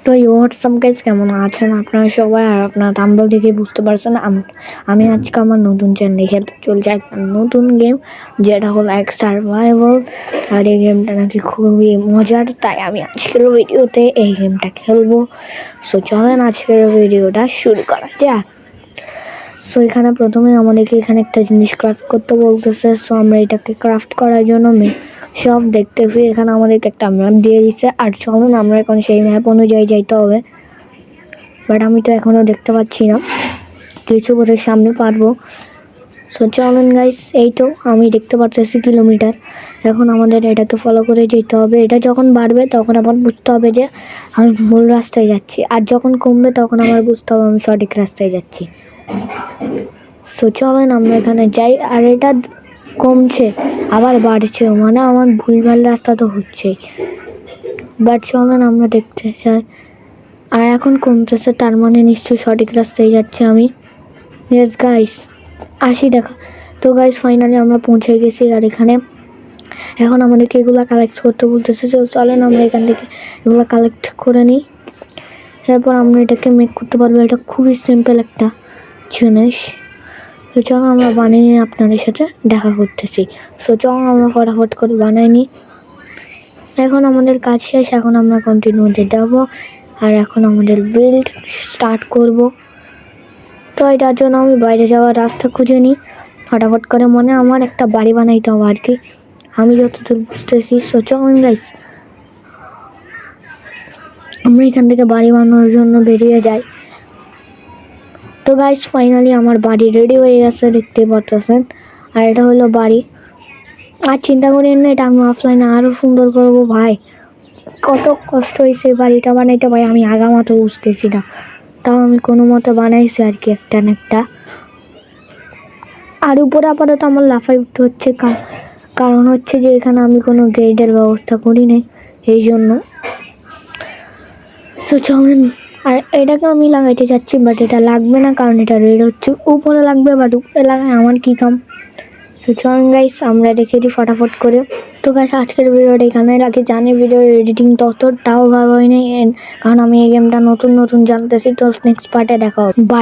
তো WhatsApp guys, কেমন আছেন আপনারা সবাই? আর আপনারা থাম্বনেল দেখে বুঝতে পারছেন আমি আজকে আমার নতুন চ্যানেলে খেলতে চলছে একটা নতুন গেম, যেটা হলো এক সার্ভাইভাল। আর এই গেমটা নাকি খুবই মজার, তাই আমি আজকের ভিডিওতে এই গেমটা খেলবো। সো চলেন আজকের ভিডিওটা শুরু করা যাক। সো এখানে প্রথমে আমাদেরকে এখানে একটা জিনিস ক্রাফট করতে বলতেছে। সো আমরা এটাকে ক্রাফট করার জন্য সব দেখতেছি। এখানে আমাদেরকে একটা ম্যাপ দিয়ে দিচ্ছে, আর চলুন আমরা এখন সেই ম্যাপ অনুযায়ী যাইতে হবে। বাট আমি তো এখনও দেখতে পাচ্ছি না, কিছু বছর সামনে পারবো। সো চলুন গাইস, এই তো আমি দেখতে পাচ্ছি কিলোমিটার। এখন আমাদের এটাকে ফলো করে যেতে হবে। এটা যখন বাড়বে তখন আমার বুঝতে হবে যে আমি ভুল রাস্তায় যাচ্ছি, আর যখন কমবে তখন আমার বুঝতে হবে আমি সঠিক রাস্তায় যাচ্ছি। সো চলেন আমরা এখানে যাই। আর এটা কমছে আবার বাড়ছে, মানে আমার ভুলভাল রাস্তা তো হচ্ছেই। বাট চলেন আমরা দেখতে চাই। আর এখন কমতেছে, তার মানে নিশ্চয়ই সঠিক রাস্তায় যাচ্ছি আমি। ইয়েস গাইস, আসি দেখা। তো গাইস ফাইনালি আমরা পৌঁছে গেছি। আর এখানে এখন আমাদেরকে এগুলো কালেক্ট করতে বলতেছে। চলেন আমরা এখান থেকে এগুলো কালেক্ট করে নিই, এরপর আমরা এটাকে মেক করতে পারবো। এটা খুবই সিম্পল একটা জিনিস। তো চলো আমরা বানিয়ে আপনাদের সাথে দেখা করতেছি। সো চলো আমরা ফটাফট করে বানাই নিই। এখন আমাদের কাজ শেষ, এখন আমরা কন্টিনিউতে যাব। আর এখন আমাদের বিল্ড স্টার্ট করব। তো এটার জন্য আমি বাইরে যাওয়ার রাস্তা খুঁজে নিই ফটাফট করে। মনে আমার একটা বাড়ি বানাইতে হবে আর কি, আমি যতদূর বুঝতেছি। সো চলুন গাইস আমরা এখান থেকে বাড়ি বানানোর জন্য বেরিয়ে যাই। তো গাইস ফাইনালি আমার বাড়ি রেডি হয়ে গেছে, দেখতে পারতেছেন। আর এটা হলো বাড়ি। আর চিন্তা করেন না, এটা আমি অফলাইনে আরও সুন্দর করবো ভাই। কত কষ্ট হয়েছে বাড়িটা বানাইতে ভাই, আমি আগামাতো বুঝতেছি না, তাও আমি কোনো মতো বানাইছি আর কি একটা না একটা। আর উপরে আপাতত আমার লাফাই উঠতে হচ্ছে, কারণ হচ্ছে যে এখানে আমি কোনো গেটের ব্যবস্থা করি নাই, এই জন্য। তো চলেন, আর এটাকে আমি লাগাইতে চাচ্ছি, বাট এটা লাগবে না কারণ এটা রেড হচ্ছে। উপরে লাগবে, বাট উপরে লাগায় আমার কী কাম। সো চলেন গাইস আমরা রেখে দিই ফটাফট করে। তো গাইস আজকের ভিডিওটা এখানে রাখি। জানি ভিডিওর এডিটিং ততটাও ভালো হয়নি, কারণ আমি এই গেমটা নতুন জানতেছি। তো নেক্সট পার্টে দেখা হবে। বাই।